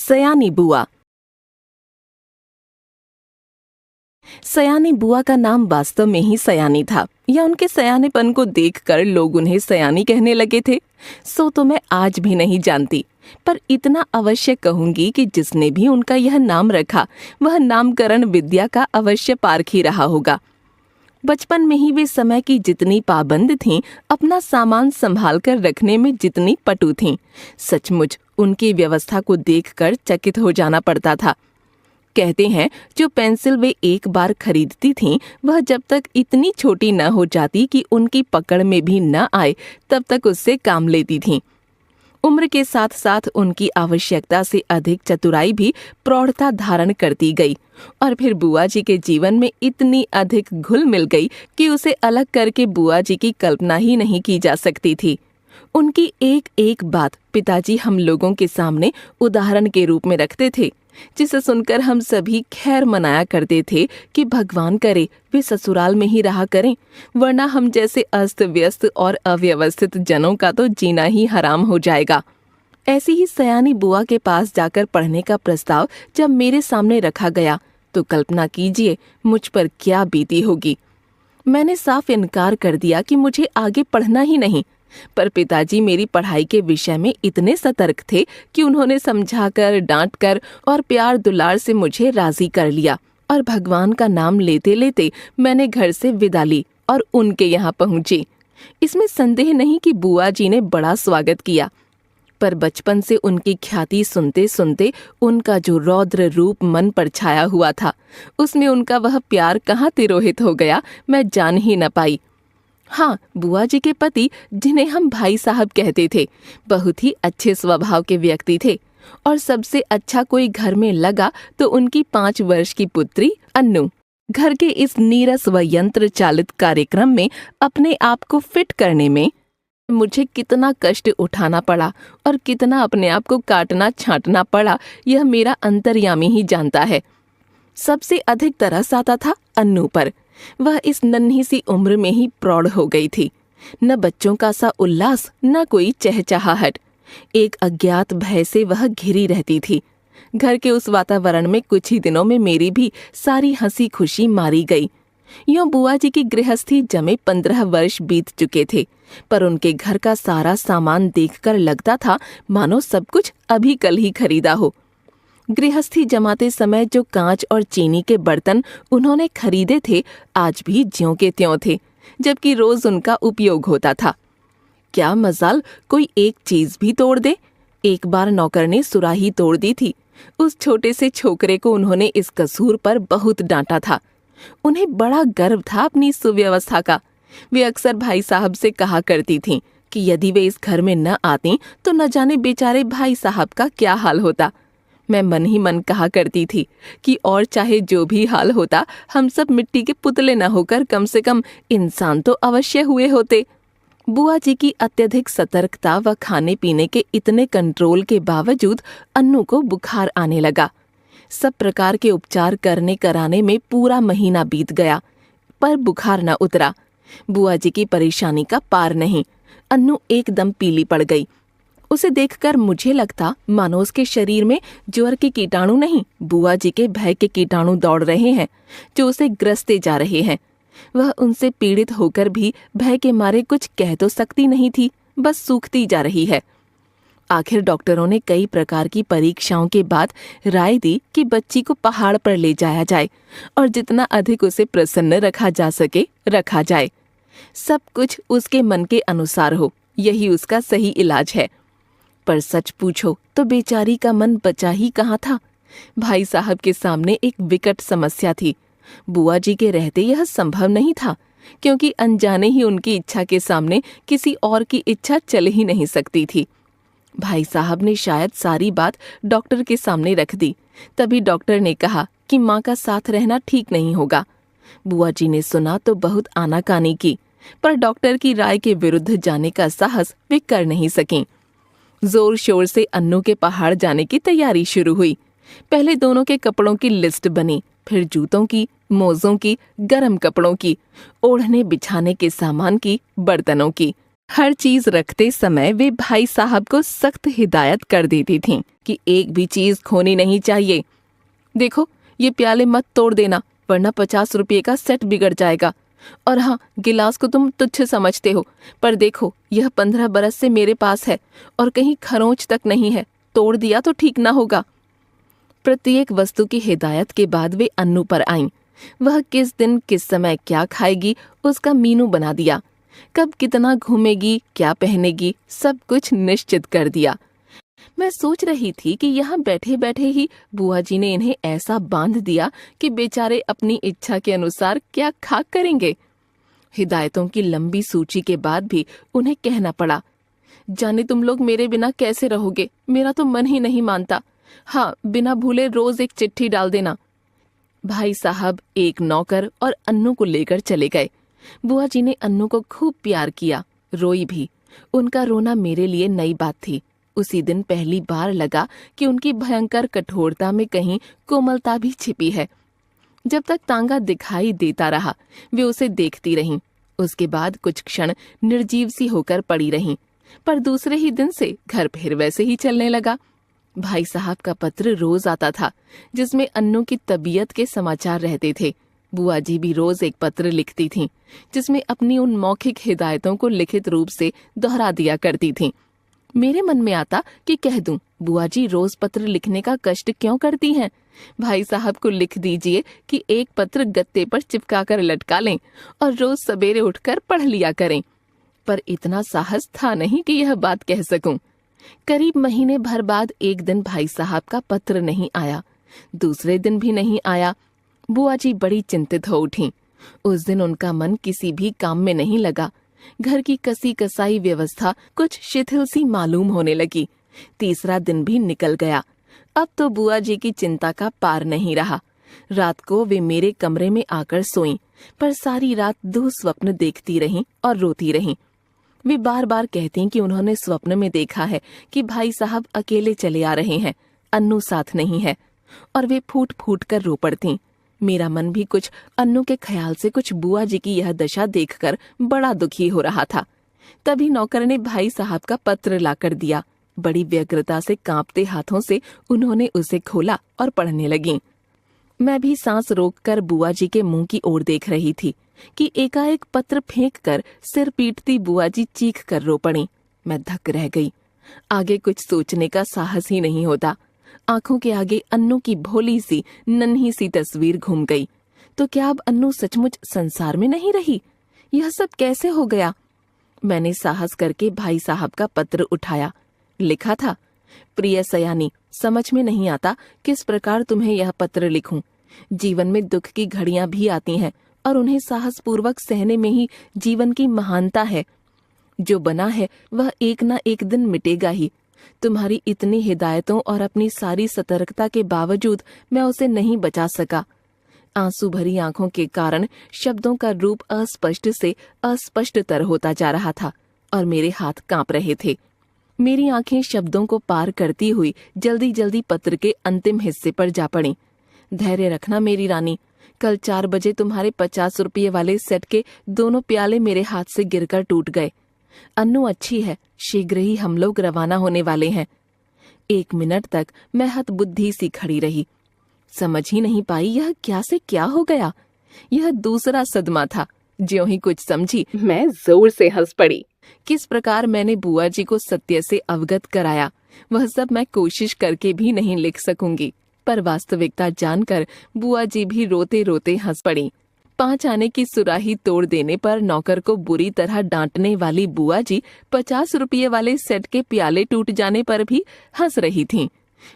सयानी बुआ। सयानी बुआ का नाम वास्तव में ही सयानी था, या उनके सयानेपन को देखकर लोग उन्हें सयानी कहने लगे थे, सो तो मैं आज भी नहीं जानती। पर इतना अवश्य कहूंगी कि जिसने भी उनका यह नाम रखा वह नामकरण विद्या का अवश्य पारखी रहा होगा। बचपन में ही वे समय की जितनी पाबंद थीं, अपना सामान संभाल कर रखने में जितनी पटु थीं, सचमुच उनकी व्यवस्था को देखकर चकित हो जाना पड़ता था। कहते हैं जो पेंसिल वे एक बार खरीदती थीं, वह जब तक इतनी छोटी न हो जाती कि उनकी पकड़ में भी न आए, तब तक उससे काम लेती थीं। उम्र के साथ साथ उनकी आवश्यकता से अधिक चतुराई भी प्रौढ़ता धारण करती गई, और फिर बुआ जी के जीवन में इतनी अधिक घुल मिल गई कि उसे अलग करके बुआ जी की कल्पना ही नहीं की जा सकती थी। उनकी एक एक बात पिताजी हम लोगों के सामने उदाहरण के रूप में रखते थे, जिसे सुनकर हम सभी खैर मनाया करते थे कि भगवान करे वे ससुराल में ही रहा करें, वरना हम जैसे अस्त व्यस्त और अव्यवस्थित जनों का तो जीना ही हराम हो जाएगा। ऐसी ही सयानी बुआ के पास जाकर पढ़ने का प्रस्ताव जब मेरे सामने रखा गया तो कल्पना कीजिए मुझ पर क्या बीती होगी। मैंने साफ इनकार कर दिया कि मुझे आगे पढ़ना ही नहीं, पर पिताजी मेरी पढ़ाई के विषय में इतने सतर्क थे कि उन्होंने समझाकर, डांटकर और प्यार दुलार से मुझे राजी कर लिया, और भगवान का नाम लेते लेते मैंने घर से विदा ली और उनके यहाँ पहुंची। इसमें संदेह नहीं कि बुआ जी ने बड़ा स्वागत किया, पर बचपन से उनकी ख्याति सुनते सुनते उनका जो रौद्र रूप मन पर छाया हुआ था, उसमें उनका वह प्यार कहाँ तिरोहित हो गया मैं जान ही न पाई। हाँ, बुआ जी के पति, जिन्हें हम भाई साहब कहते थे, बहुत ही अच्छे स्वभाव के व्यक्ति थे, और सबसे अच्छा कोई घर में लगा तो उनकी 5 वर्ष की पुत्री अन्नू। घर के इस नीरस व यंत्र चालित कार्यक्रम में अपने आप को फिट करने में मुझे कितना कष्ट उठाना पड़ा और कितना अपने आप को काटना छांटना पड़ा, यह मेरा अंतर्यामी ही जानता है। सबसे अधिक तरस आता था अन्नू पर। वह इस नन्ही सी उम्र में ही प्रौढ़ हो गई थी। न बच्चों का सा उल्लास, न कोई चहचहाहट। एक अज्ञात भय से वह घिरी रहती थी। घर के उस वातावरण में कुछ ही दिनों में मेरी भी सारी हंसी खुशी मारी गई। यूं बुआ जी की गृहस्थी जमे 15 वर्ष बीत चुके थे, पर उनके घर का सारा सामान देखकर लगता था मानो सब कुछ अभी कल ही खरीदा हो। गृहस्थी जमाते समय जो कांच और चीनी के बर्तन उन्होंने खरीदे थे, आज भी ज्यों के त्यों थे, जबकि रोज उनका उपयोग होता था। क्या मजाल कोई एक चीज भी तोड़ दे। एक बार नौकर ने सुराही तोड़ दी थी। उस छोटे से छोकरे को उन्होंने इस कसूर पर बहुत डांटा था। उन्हें बड़ा गर्व था अपनी सुव्यवस्था का। वे अक्सर भाई साहब से कहा करती थीं कि यदि वे इस घर में न आती तो न जाने बेचारे भाई साहब का क्या हाल होता। मैं मन ही मन कहा करती थी कि और चाहे जो भी हाल होता, हम सब मिट्टी के पुतले न होकर कम से कम इंसान तो अवश्य हुए होते। बुआ जी की अत्यधिक सतर्कता व खाने पीने के इतने कंट्रोल के बावजूद अन्नू को बुखार आने लगा। सब प्रकार के उपचार करने कराने में पूरा महीना बीत गया, पर बुखार न उतरा। बुआ जी की परेशानी का पार नहीं। अन्नू एकदम पीली पड़ गई। उसे देखकर मुझे लगता मानो उसके शरीर में ज्वर के कीटाणु नहीं, बुआ जी के भय के कीटाणु दौड़ रहे हैं, जो उसे ग्रसते जा रहे हैं। वह उनसे पीड़ित होकर भी भय के मारे कुछ कह तो सकती नहीं थी, बस सूखती जा रही है। आखिर डॉक्टरों ने कई प्रकार की परीक्षाओं के बाद राय दी कि बच्ची को पहाड़ पर ले जाया जाए और जितना अधिक उसे प्रसन्न रखा जा सके रखा जाए। सब कुछ उसके मन के अनुसार हो, यही उसका सही इलाज है। पर सच पूछो तो बेचारी का मन बचा ही कहाँ था। भाई साहब के सामने एक विकट समस्या थी। बुआ जी के रहते यह संभव नहीं था, क्योंकि अनजाने ही उनकी इच्छा के सामने किसी और की इच्छा चल ही नहीं सकती थी। भाई साहब ने शायद सारी बात डॉक्टर के सामने रख दी। तभी डॉक्टर ने कहा कि माँ का साथ रहना ठीक नहीं होगा। बुआ जी ने सुना तो बहुत आनाकानी की, पर डॉक्टर की राय के विरुद्ध जाने का साहस वे कर नहीं सकीं। जोर शोर से अन्नू के पहाड़ जाने की तैयारी शुरू हुई। पहले दोनों के कपड़ों की लिस्ट बनी, फिर जूतों की, मोज़ों की, गर्म कपड़ों की, ओढ़ने बिछाने के सामान की, बर्तनों की। हर चीज रखते समय वे भाई साहब को सख्त हिदायत कर देती थीं कि एक भी चीज खोनी नहीं चाहिए। देखो, ये प्याले मत तोड़ देना, वरना 50 रुपये का सेट बिगड़ जाएगा। और हाँ, गिलास को तुम तुच्छ समझते हो, पर देखो यह 15 बरस से मेरे पास है और कहीं खरोंच तक नहीं है, तोड़ दिया तो ठीक ना होगा। प्रत्येक वस्तु की हिदायत के बाद वे अन्नू पर आईं। वह किस दिन किस समय क्या खाएगी उसका मीनू बना दिया। कब कितना घूमेगी, क्या पहनेगी, सब कुछ निश्चित कर दिया। मैं सोच रही थी कि यहाँ बैठे बैठे ही बुआ जी ने इन्हें ऐसा बांध दिया कि बेचारे अपनी इच्छा के अनुसार क्या खाक करेंगे। हिदायतों की लंबी सूची के बाद भी उन्हें कहना पड़ा, जाने तुम लोग मेरे बिना कैसे रहोगे, मेरा तो मन ही नहीं मानता। हाँ, बिना भूले रोज एक चिट्ठी डाल देना। भाई साहब एक नौकर और अन्नू को लेकर चले गए। बुआ जी ने अन्नू को खूब प्यार किया, रोई भी। उनका रोना मेरे लिए नई बात थी। उसी दिन पहली बार लगा कि उनकी भयंकर कठोरता में कहीं कोमलता भी छिपी है। जब तक तांगा दिखाई देता रहा वे उसे देखती रहीं। उसके बाद कुछ क्षण निर्जीव सी होकर पड़ी रहीं, पर दूसरे ही दिन से घर फिर वैसे ही चलने लगा। भाई साहब का पत्र रोज आता था, जिसमें अन्नू की तबीयत के समाचार रहते थे। बुआ जी भी रोज एक पत्र लिखती थीं, जिसमें अपनी उन मौखिक हिदायतों को लिखित रूप से दोहरा दिया करती थीं। मेरे मन में आता कि कह दूं, बुआ जी रोज पत्र लिखने का कष्ट क्यों करती हैं? भाई साहब को लिख दीजिए कि एक पत्र गत्ते पर चिपका कर लटका लें और रोज सवेरे उठकर पढ़ लिया करें। पर इतना साहस था नहीं कि यह बात कह सकूं। करीब महीने भर बाद एक दिन भाई साहब का पत्र नहीं आया, दूसरे दिन भी नहीं आया। बुआ जी बड़ी चिंतित हो उठीं। उस दिन उनका मन किसी भी काम में नहीं लगा। घर की कसी कसाई व्यवस्था कुछ शिथिल सी मालूम होने लगी। तीसरा दिन भी निकल गया। अब तो बुआ जी की चिंता का पार नहीं रहा। रात को वे मेरे कमरे में आकर सोईं, पर सारी रात दुःस्वप्न देखती रहीं और रोती रहीं। वे बार बार कहती कि उन्होंने स्वप्न में देखा है कि भाई साहब अकेले चले आ रहे हैं, अन्नू साथ नहीं है, और वे फूट फूट कर रो पड़तीं। मेरा मन भी कुछ अन्नू के ख्याल से कुछ बुआ जी की यह दशा देखकर बड़ा दुखी हो रहा था। तभी नौकर ने भाई साहब का पत्र लाकर दिया। बड़ी व्यग्रता से कांपते हाथों से उन्होंने उसे खोला और पढ़ने लगीं। मैं भी सांस रोककर बुआ जी के मुंह की ओर देख रही थी कि एकाएक पत्र फेंककर सिर पीटती बुआ जी चीख कर रो पड़ी। मैं धक रह गई। आगे कुछ सोचने का साहस ही नहीं होता। आंखों के आगे अन्नू की भोली सी नन्ही सी तस्वीर घूम गई। तो क्या अब अन्नू सचमुच संसार में नहीं रही? यह सब कैसे हो गया? मैंने साहस करके भाई साहब का पत्र उठाया। लिखा था, प्रिय सयानी, समझ में नहीं आता किस प्रकार तुम्हें यह पत्र लिखूं। जीवन में दुख की घड़ियां भी आती हैं और उन्हें साहस पूर्वक सहने में ही जीवन की महानता है। जो बना है वह एक न एक दिन मिटेगा ही। तुम्हारी इतनी हिदायतों और अपनी सारी सतर्कता के बावजूद मैं उसे नहीं बचा सका। आंसू भरी आंखों के कारण शब्दों का रूप अस्पष्ट से अस्पष्टतर होता जा रहा था और मेरे हाथ कांप रहे थे। मेरी आंखें शब्दों को पार करती हुई जल्दी जल्दी पत्र के अंतिम हिस्से पर जा पड़ी। धैर्य रखना मेरी रानी, कल 4 बजे तुम्हारे 50 रुपये वाले सेट के दोनों प्याले मेरे हाथ से गिरकर टूट गए। अन्नू अच्छी है, शीघ्र ही हम लोग रवाना होने वाले हैं। 1 मिनट तक मैं हतबुद्धि सी खड़ी रही, समझ ही नहीं पाई यह क्या से क्या हो गया। यह दूसरा सदमा था। ज्यों ही कुछ समझी मैं जोर से हंस पड़ी। किस प्रकार मैंने बुआ जी को सत्य से अवगत कराया वह सब मैं कोशिश करके भी नहीं लिख सकूंगी, पर वास्तविकता जानकर बुआ जी भी रोते रोते हंस पड़ी। 5 आने की सुराही तोड़ देने पर नौकर को बुरी तरह डांटने वाली बुआ जी 50 रुपये वाले सेट के प्याले टूट जाने पर भी हंस रही थीं,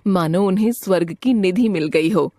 मानो उन्हें स्वर्ग की निधि मिल गई हो।